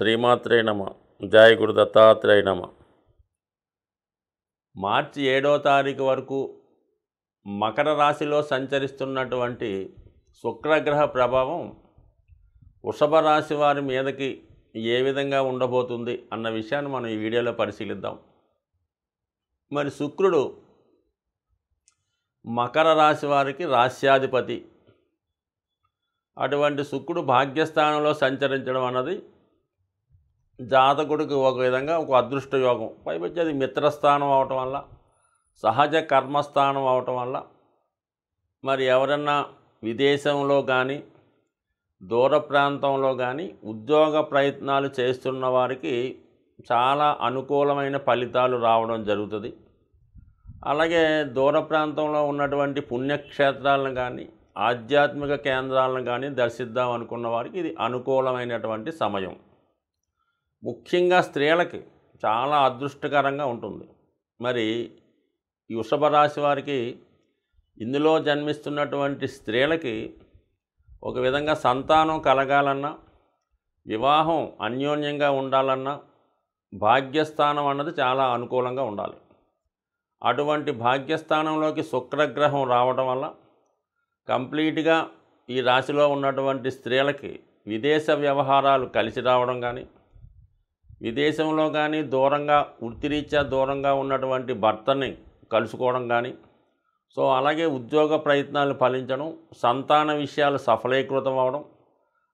శ్రీమాత్రే నమ. జయ గురు దత్తాత్రేయ నమ. మార్చి 7వ తారీఖు వరకు మకర రాశిలో సంచరిస్తున్నటువంటి శుక్రగ్రహ ప్రభావం వృషభ రాశి వారి మీదకి ఏ విధంగా ఉండబోతుంది అన్న విషయాన్ని మనం ఈ వీడియోలో పరిశీలిద్దాం. మరి శుక్రుడు మకర రాశి వారికి రాశ్యాధిపతి. అటువంటి శుక్రుడు భాగ్యస్థానంలో సంచరించడం అన్నది జాతకుడికి ఒక విధంగా ఒక అదృష్ట యోగం. పైపచ్చి అది మిత్రస్థానం అవటం వల్ల, సహజ కర్మస్థానం అవటం వల్ల మరి ఎవరన్నా విదేశంలో కానీ దూర ప్రాంతంలో కానీ ఉద్యోగ ప్రయత్నాలు చేస్తున్న వారికి చాలా అనుకూలమైన ఫలితాలు రావడం జరుగుతుంది. అలాగే దూర ప్రాంతంలో ఉన్నటువంటి పుణ్యక్షేత్రాలను కానీ ఆధ్యాత్మిక కేంద్రాలను కానీ దర్శిద్దాం అనుకున్న వారికి ఇది అనుకూలమైనటువంటి సమయం. ముఖ్యంగా స్త్రీలకి చాలా అదృష్టకరంగా ఉంటుంది. మరి ఈ వృషభ రాశి వారికి ఇందులో జన్మిస్తున్నటువంటి స్త్రీలకి ఒక విధంగా సంతానం కలగాలన్నా, వివాహం అన్యోన్యంగా ఉండాలన్నా భాగ్యస్థానం అన్నది చాలా అనుకూలంగా ఉండాలి. అటువంటి భాగ్యస్థానంలోకి శుక్రగ్రహం రావడం వల్ల కంప్లీట్గా ఈ రాశిలో ఉన్నటువంటి స్త్రీలకి విదేశ వ్యవహారాలు కలిసి రావడం కానీ, విదేశంలో కానీ దూరంగా వృత్తిరీత్యా దూరంగా ఉన్నటువంటి భర్తని కలుసుకోవడం కానీ, సో అలాగే ఉద్యోగ ప్రయత్నాలు ఫలించడం, సంతాన విషయాలు సఫలీకృతం అవ్వడం,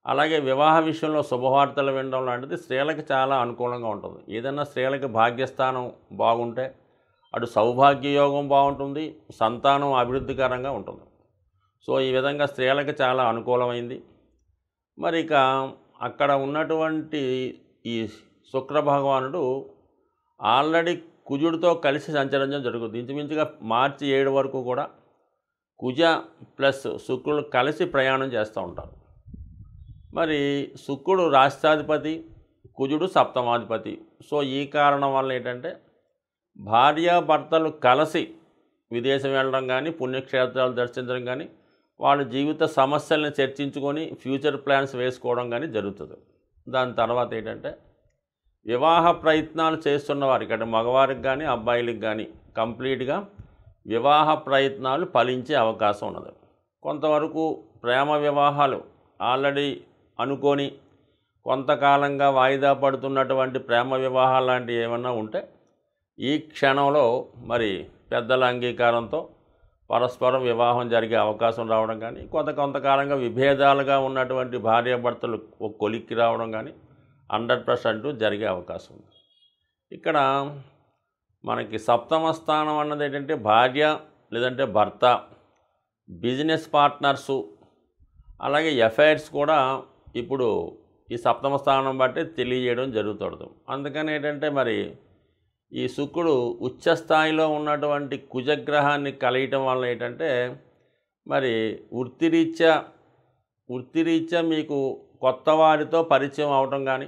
అలాగే వివాహ విషయంలో శుభవార్తలు వినడం లాంటిది స్త్రీలకు చాలా అనుకూలంగా ఉంటుంది. ఏదైనా స్త్రీలకి భాగ్యస్థానం బాగుంటే అటు సౌభాగ్యయోగం బాగుంటుంది, సంతానం అభివృద్ధికరంగా ఉంటుంది. సో ఈ విధంగా స్త్రీలకు చాలా అనుకూలమైంది. మరి ఇక అక్కడ ఉన్నటువంటి ఈ శుక్ర భగవానుడు ఆల్రెడీ కుజుడితో కలిసి సంచరించడం జరుగుతుంది. ఇంచుమించుగా మార్చి 7 వరకు కూడా కుజ ప్లస్ శుక్రుడు కలిసి ప్రయాణం చేస్తూ ఉంటారు. మరి శుక్రుడు రాష్ట్రాధిపతి, కుజుడు సప్తమాధిపతి. సో ఈ కారణం వల్ల ఏంటంటే భార్యాభర్తలు కలిసి విదేశం వెళ్ళడం కానీ, పుణ్యక్షేత్రాలు దర్శించడం కానీ, వాళ్ళ జీవిత సమస్యలను చర్చించుకొని ఫ్యూచర్ ప్లాన్స్ వేసుకోవడం కానీ జరుగుతుంది. దాని తర్వాత ఏంటంటే వివాహ ప్రయత్నాలు చేస్తున్న వారికి, అంటే మగవారికి కానీ అబ్బాయిలకు కానీ కంప్లీట్గా వివాహ ప్రయత్నాలు ఫలించే అవకాశం ఉన్నది. కొంతవరకు ప్రేమ వివాహాలు ఆల్రెడీ అనుకొని కొంతకాలంగా వాయిదా పడుతున్నటువంటి ప్రేమ వివాహాలు లాంటివి ఏమన్నా ఉంటే ఈ క్షణంలో మరి పెద్దల అంగీకారంతో పరస్పరం వివాహం జరిగే అవకాశం రావడం కానీ, కొంతకాలంగా విభేదాలుగా ఉన్నటువంటి భార్యాభర్తలు ఒక కొలిక్కి రావడం కానీ 100% జరిగే అవకాశం ఉంది. ఇక్కడ మనకి సప్తమ స్థానం అన్నది ఏంటంటే భార్య లేదంటే భర్త, బిజినెస్ పార్ట్నర్సు, అలాగే ఎఫైర్స్ కూడా ఇప్పుడు ఈ సప్తమ స్థానం బట్టి తెలియజేయడం జరుగుతుంది. అందుకని ఏంటంటే మరి ఈ శుక్రుడు ఉచ్చస్థాయిలో ఉన్నటువంటి కుజగ్రహాన్ని కలియటం వల్ల ఏంటంటే మరి వృత్తిరీత్యా మీకు కొత్త వారితో పరిచయం అవటం కానీ,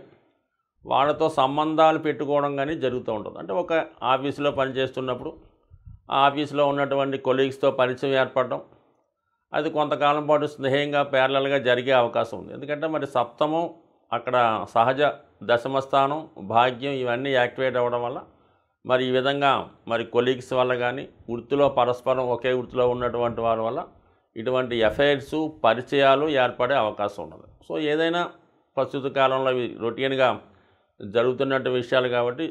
వాళ్ళతో సంబంధాలు పెట్టుకోవడం కానీ జరుగుతూ ఉంటుంది. అంటే ఒక ఆఫీసులో పనిచేస్తున్నప్పుడు ఆ ఆఫీసులో ఉన్నటువంటి కొలీగ్స్తో పరిచయం ఏర్పడడం, అది కొంతకాలం పాటు స్నేహంగా ప్యారలల్గా జరిగే అవకాశం ఉంది. ఎందుకంటే మరి సప్తమం అక్కడ సహజ దశమస్థానం, భాగ్యం ఇవన్నీ యాక్టివేట్ అవ్వడం వల్ల మరి ఈ విధంగా మరి కొలీగ్స్ వల్ల కానీ, వృత్తిలో పరస్పరం ఒకే వృత్తిలో ఉన్నటువంటి వారి వల్ల ఇటువంటి ఎఫైర్స్, పరిచయాలు ఏర్పడే అవకాశం ఉన్నది. సో ఏదైనా ప్రస్తుత కాలంలో ఇవి రొటీన్గా జరుగుతున్నట్టు విషయాలు కాబట్టి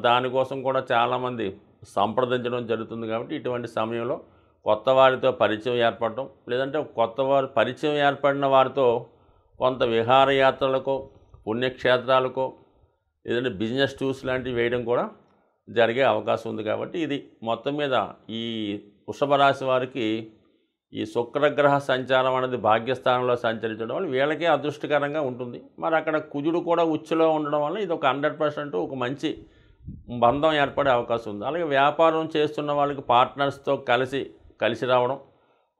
దానికోసం కూడా చాలామంది సంప్రదించడం జరుగుతుంది. కాబట్టి ఇటువంటి సమయంలో కొత్త వారితో పరిచయం ఏర్పడటం, లేదంటే కొత్త వారు పరిచయం ఏర్పడిన వారితో కొంత విహారయాత్రలకో, పుణ్యక్షేత్రాలకో, లేదంటే బిజినెస్ టూర్స్ లాంటివి వేయడం కూడా జరిగే అవకాశం ఉంది. కాబట్టి ఇది మొత్తం మీద ఈ వృషభ రాశి వారికి ఈ శుక్రగ్రహ సంచారం అనేది భాగ్యస్థానంలో సంచరించడం వల్ల వీళ్ళకే అదృష్టకరంగా ఉంటుంది. మరి అక్కడ కుజుడు కూడా ఉచ్చులో ఉండడం వల్ల ఇది ఒక 100% ఒక మంచి బంధం ఏర్పడే అవకాశం ఉంది. అలాగే వ్యాపారం చేస్తున్న వాళ్ళకి పార్ట్నర్స్తో కలిసి రావడం,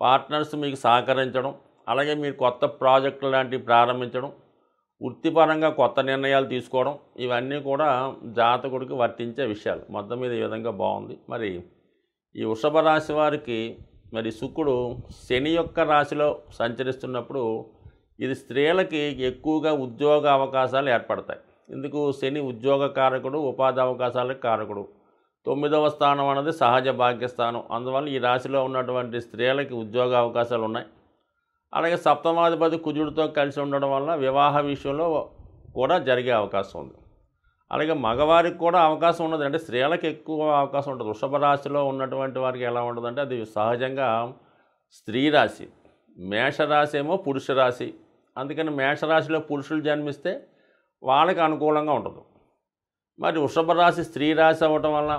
పార్ట్నర్స్ మీకు సహకరించడం, అలాగే మీరు కొత్త ప్రాజెక్టులు లాంటివి ప్రారంభించడం, వృత్తిపరంగా కొత్త నిర్ణయాలు తీసుకోవడం, ఇవన్నీ కూడా జాతకుడికి వర్తించే విషయాలు. మొత్తం మీద ఈ విధంగా బాగుంది. మరి ఈ వృషభ రాశి వారికి మరి శుక్రుడు శని యొక్క రాశిలో సంచరిస్తున్నప్పుడు ఇది స్త్రీలకి ఎక్కువగా ఉద్యోగ అవకాశాలు ఏర్పడతాయి. ఎందుకు శని ఉద్యోగ కారకుడు, ఉపాధి అవకాశాలకు కారకుడు. 9వ స్థానం అన్నది సహజ భాగ్యస్థానం. అందువల్ల ఈ రాశిలో ఉన్నటువంటి స్త్రీలకి ఉద్యోగ అవకాశాలు ఉన్నాయి. అలాగే సప్తమాధిపతి కుజుడితో కలిసి ఉండడం వల్ల వివాహ విషయంలో కూడా జరిగే అవకాశం ఉంది. అలాగే మగవారికి కూడా అవకాశం ఉన్నది, అంటే స్త్రీలకు ఎక్కువ అవకాశం ఉంటుంది. వృషభ రాశిలో ఉన్నటువంటి వారికి ఎలా ఉంటుందంటే అది సహజంగా స్త్రీ రాశి, మేషరాశి ఏమో పురుష రాశి. అందుకని మేషరాశిలో పురుషులు జన్మిస్తే వాళ్ళకి అనుకూలంగా ఉంటుంది. మరి వృషభ రాశి స్త్రీ రాశి అవ్వటం వల్ల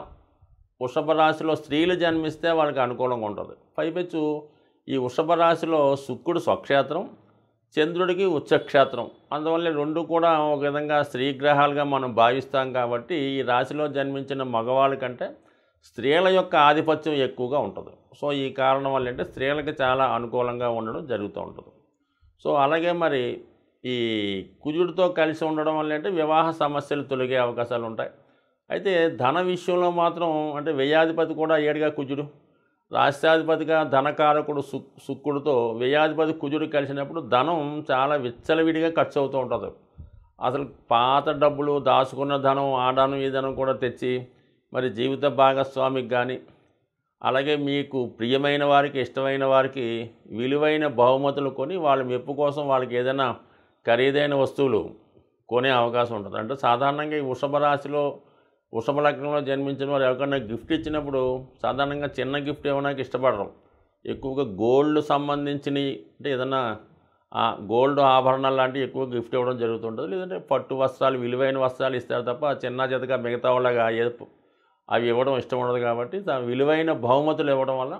వృషభ రాశిలో స్త్రీలు జన్మిస్తే వాళ్ళకి అనుకూలంగా ఉంటుంది. పైపెచ్చు ఈ వృషభ రాశిలో శుక్రుడు స్వక్షేత్రం, చంద్రుడికి ఉచ్చక్షేత్రం. అందువల్ల రెండు కూడా ఒక విధంగా స్త్రీ గ్రహాలుగా మనం భావిస్తాం. కాబట్టి ఈ రాశిలో జన్మించిన మగవాళ్ళ కంటే స్త్రీల యొక్క ఆధిపత్యం ఎక్కువగా ఉంటుంది. సో ఈ కారణం వల్ల అంటే స్త్రీలకి చాలా అనుకూలంగా ఉండడం జరుగుతూ ఉంటుంది. సో అలాగే మరి ఈ కుజుడితో కలిసి ఉండడం వల్ల అంటే వివాహ సమస్యలు తొలగే అవకాశాలు ఉంటాయి. అయితే ధన విషయంలో మాత్రం అంటే వ్యయాధిపతి కూడా ఏడుగా కుజుడు, రాష్ట్రాధిపతిగా ధనకారకుడు శుక్రుడితో వ్యయాధిపతి కుజుడు కలిసినప్పుడు ధనం చాలా విచ్చలవిడిగా ఖర్చు అవుతూ ఉంటుంది. అసలు పాత డబ్బులు దాచుకున్న ధనం, ఆ ధనం ఈ ధనం కూడా తెచ్చి మరి జీవిత భాగస్వామికి కానీ అలాగే మీకు ప్రియమైన వారికి, ఇష్టమైన వారికి విలువైన బహుమతులు కొని వాళ్ళ మెప్పు కోసం వాళ్ళకి ఏదైనా ఖరీదైన వస్తువులు కొనే అవకాశం ఉంటుంది. అంటే సాధారణంగా ఈ వృషభ రాశిలో వృషభ లగ్నంలో జన్మించిన వారు ఎవరికైనా గిఫ్ట్ ఇచ్చినప్పుడు సాధారణంగా చిన్న గిఫ్ట్ ఇవ్వడానికి ఇష్టపడరు. ఎక్కువగా గోల్డ్ సంబంధించినవి అంటే ఏదైనా గోల్డ్ ఆభరణాలు లాంటివి ఎక్కువ గిఫ్ట్ ఇవ్వడం జరుగుతుంటుంది. లేదంటే పట్టు వస్త్రాలు, విలువైన వస్త్రాలు ఇస్తారు తప్ప చిన్న చేతగా మిగతా వాళ్ళగా అవి ఇవ్వడం ఇష్టం ఉండదు. కాబట్టి విలువైన బహుమతులు ఇవ్వడం వల్ల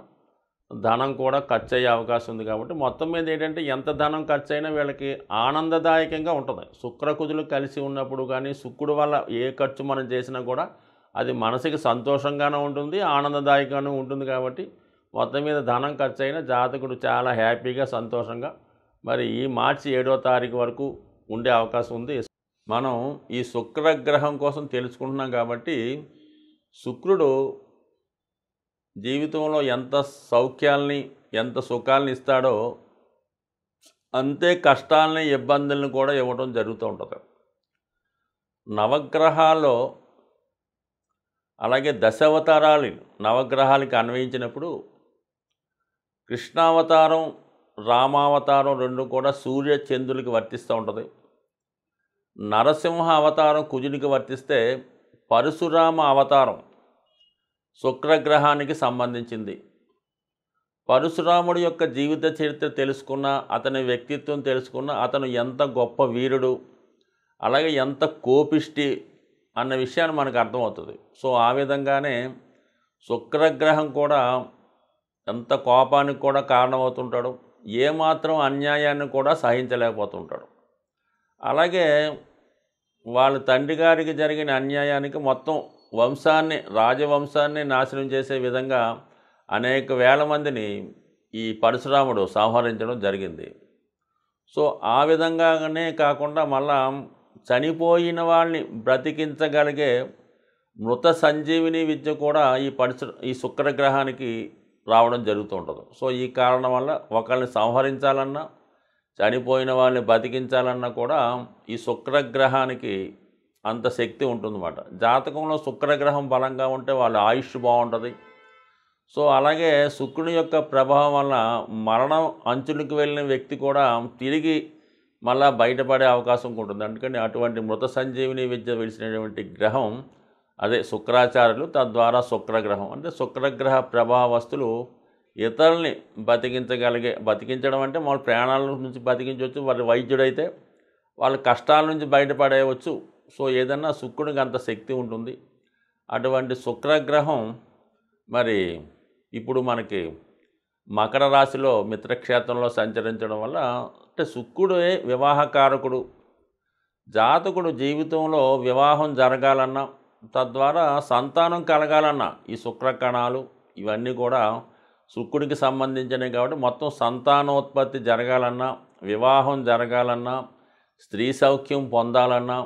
ధనం కూడా ఖర్చు అయ్యే అవకాశం ఉంది. కాబట్టి మొత్తం మీద ఏంటంటే ఎంత ధనం ఖర్చు అయినా వీళ్ళకి ఆనందదాయకంగా ఉంటుంది. శుక్రకుజులు కలిసి ఉన్నప్పుడు కానీ శుక్రుడు వల్ల ఏ ఖర్చు మనం చేసినా కూడా అది మనసుకి సంతోషంగానే ఉంటుంది, ఆనందదాయకంగానే ఉంటుంది. కాబట్టి మొత్తం మీద ధనం ఖర్చు అయినా జాతకుడు చాలా హ్యాపీగా, సంతోషంగా మరి ఈ మార్చి 7వ తారీఖు వరకు ఉండే అవకాశం ఉంది. మనం ఈ శుక్రగ్రహం కోసం తెలుసుకుంటున్నాం. కాబట్టి శుక్రుడు జీవితంలో ఎంత సౌఖ్యాల్ని, ఎంత సుఖాలని ఇస్తాడో అంతే కష్టాలని, ఇబ్బందులను కూడా ఇవ్వడం జరుగుతూ ఉంటుంది. నవగ్రహాల్లో అలాగే దశావతారాలు నవగ్రహాలకి అన్వయించినప్పుడు కృష్ణావతారం, రామావతారం రెండు కూడా సూర్య చంద్రులకి వర్తిస్తూ ఉంటుంది. నరసింహ అవతారం కుజునికి వర్తిస్తే పరశురామ అవతారం శుక్రగ్రహానికి సంబంధించింది. పరశురాముడి యొక్క జీవిత చరిత్ర తెలుసుకున్న, అతని వ్యక్తిత్వం తెలుసుకున్న, అతను ఎంత గొప్ప వీరుడు, అలాగే ఎంత కోపిష్టి అన్న విషయాన్ని మనకు అర్థమవుతుంది. సో ఆ విధంగానే శుక్రగ్రహం కూడా ఎంత కోపానికి కూడా కారణమవుతుంటాడు, ఏమాత్రం అన్యాయాన్ని కూడా సహించలేకపోతుంటాడు. అలాగే వాళ్ళ తండ్రి గారికి జరిగిన అన్యాయానికి మొత్తం వంశాన్ని, రాజవంశాన్ని నాశనం చేసే విధంగా అనేక వేల మందిని ఈ పరశురాముడు సంహరించడం జరిగింది. సో ఆ విధంగానే కాకుండా మళ్ళా చనిపోయిన వాళ్ళని బ్రతికించగలిగే మృత సంజీవిని విద్య కూడా ఈ శుక్రగ్రహానికి రావడం జరుగుతూ ఉంటుంది. సో ఈ కారణం వల్ల ఒకళ్ళని సంహరించాలన్నా, చనిపోయిన వాళ్ళని బతికించాలన్నా కూడా ఈ శుక్రగ్రహానికి అంత శక్తి ఉంటుందన్నమాట. జాతకంలో శుక్రగ్రహం బలంగా ఉంటే వాళ్ళ ఆయుష్ బాగుంటుంది. సో అలాగే శుక్రుని యొక్క ప్రభావం వల్ల మరణం అంచులకు వెళ్ళిన వ్యక్తి కూడా తిరిగి మళ్ళా బయటపడే అవకాశం ఉంటుంది. అందుకని అటువంటి మృత సంజీవిని విద్య విడిచినటువంటి గ్రహం అదే శుక్రాచార్యులు, తద్వారా శుక్రగ్రహం. అంటే శుక్రగ్రహ ప్రభావస్తులు ఇతరుల్ని బతికించడం అంటే వాళ్ళ ప్రాణాల నుంచి బతికించవచ్చు. వాళ్ళ వైద్యుడైతే వాళ్ళ కష్టాల నుంచి బయటపడేయవచ్చు. సో ఏదన్నా శుక్రుడికి అంత శక్తి ఉంటుంది. అటువంటి శుక్రగ్రహం మరి ఇప్పుడు మనకి మకర రాశిలో మిత్రక్షేత్రంలో సంచరించడం వల్ల అంటే శుక్రుడే వివాహకారకుడు. జాతకుడు జీవితంలో వివాహం జరగాలన్నా, తద్వారా సంతానం కలగాలన్నా ఈ శుక్రకణాలు ఇవన్నీ కూడా శుక్రుడికి సంబంధించినవి. కాబట్టి మొత్తం సంతానోత్పత్తి జరగాలన్నా, వివాహం జరగాలన్నా, స్త్రీ సౌఖ్యం పొందాలన్నా,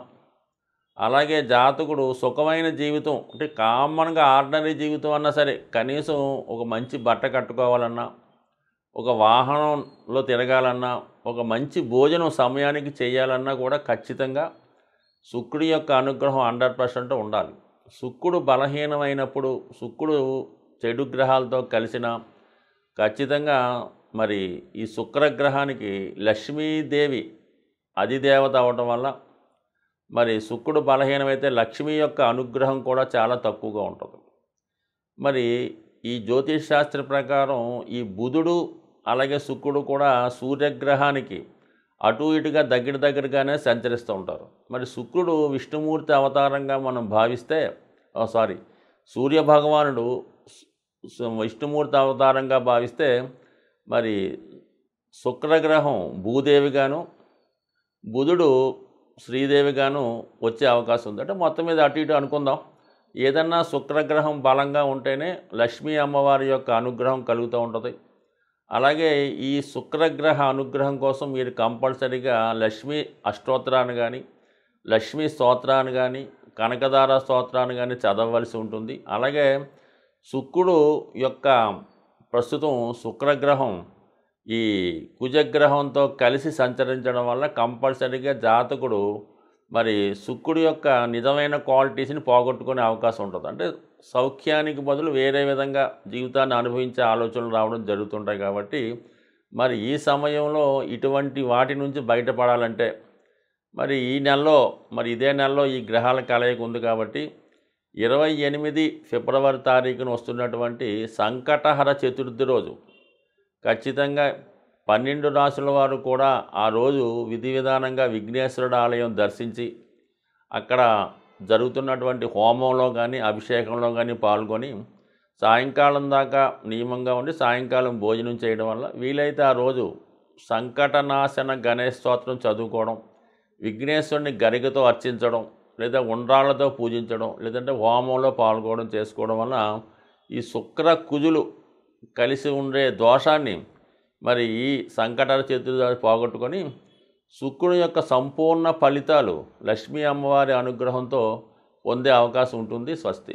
అలాగే జాతకుడు సుఖమైన జీవితం అంటే కామన్గా ఆర్డినరీ జీవితం అన్నా సరే కనీసం ఒక మంచి బట్ట కట్టుకోవాలన్నా, ఒక వాహనంలో తిరగాలన్నా, ఒక మంచి భోజనం సమయానికి చేయాలన్నా కూడా ఖచ్చితంగా శుక్రుడి యొక్క అనుగ్రహం 100% ఉండాలి. శుక్రుడు బలహీనమైనప్పుడు, శుక్రుడు చెడు గ్రహాలతో కలిసినా ఖచ్చితంగా మరి ఈ శుక్రగ్రహానికి లక్ష్మీదేవి అధిదేవత అవటం వల్ల మరి శుక్రుడు బలహీనమైతే లక్ష్మి యొక్క అనుగ్రహం కూడా చాలా తక్కువగా ఉంటుంది. మరి ఈ జ్యోతిష్ శాస్త్ర ప్రకారం ఈ బుధుడు అలాగే శుక్రుడు కూడా సూర్యగ్రహానికి అటు ఇటుగా దగ్గరగానే సంచరిస్తూ ఉంటారు. మరి శుక్రుడు విష్ణుమూర్తి అవతారంగా మనం భావిస్తే సూర్యభగవానుడు విష్ణుమూర్తి అవతారంగా భావిస్తే మరి శుక్రగ్రహం భూదేవిగాను, బుధుడు శ్రీదేవిగాను వచ్చే అవకాశం ఉంది. అంటే మొత్తం మీద అటు ఇటు అనుకుందాం. ఏదన్నా శుక్రగ్రహం బలంగా ఉంటేనే లక్ష్మీ అమ్మవారి యొక్క అనుగ్రహం కలుగుతూ ఉంటుంది. అలాగే ఈ శుక్రగ్రహ అనుగ్రహం కోసం మీరు కంపల్సరీగా లక్ష్మీ అష్టోత్తరాన్ని కానీ, లక్ష్మీ స్తోత్రాన్ని కానీ, కనకదార స్తోత్రాన్ని కానీ చదవవలసి ఉంటుంది. అలాగే శుక్రుడు యొక్క ప్రస్తుతం శుక్రగ్రహం ఈ కుజగ్రహంతో కలిసి సంచరించడం వల్ల కంపల్సరీగా జాతకుడు మరి శుక్రుడి యొక్క నిజమైన క్వాలిటీస్ని పోగొట్టుకునే అవకాశం ఉంటుంది. అంటే సౌఖ్యానికి బదులు వేరే విధంగా జీవితాన్ని అనుభవించే ఆలోచనలు రావడం జరుగుతుంటాయి. కాబట్టి మరి ఈ సమయంలో ఇటువంటి వాటి నుంచి బయటపడాలంటే మరి ఈ నెలలో ఇదే నెలలో ఈ గ్రహాల కలయిక ఉంది కాబట్టి 28 ఫిబ్రవరి తారీఖున వస్తున్నటువంటి సంకటహర చతుర్థి రోజు ఖచ్చితంగా 12 రాసుల వారు కూడా ఆ రోజు విధి విధానంగా విఘ్నేశ్వరుడు ఆలయం దర్శించి అక్కడ జరుగుతున్నటువంటి హోమంలో కానీ అభిషేకంలో కానీ పాల్గొని సాయంకాలం దాకా నియమంగా ఉండి సాయంకాలం భోజనం చేయడం వల్ల వీలైతే ఆ రోజు సంకటనాశన గణేష్ స్తోత్రం చదువుకోవడం, విఘ్నేశ్వరుని గరికతో అర్చించడం, లేదా ఉండ్రాళ్లతో పూజించడం, లేదంటే హోమంలో పాల్గొనడం చేసుకోవడం వల్ల ఈ శుక్ర కుజులు కలిసి ఉండే దోషాన్ని మరి ఈ సంకటహర చతుర్థి పోగొట్టుకొని శుక్రుని యొక్క సంపూర్ణ ఫలితాలు లక్ష్మీ అమ్మవారి అనుగ్రహంతో పొందే అవకాశం ఉంటుంది. స్వస్తి.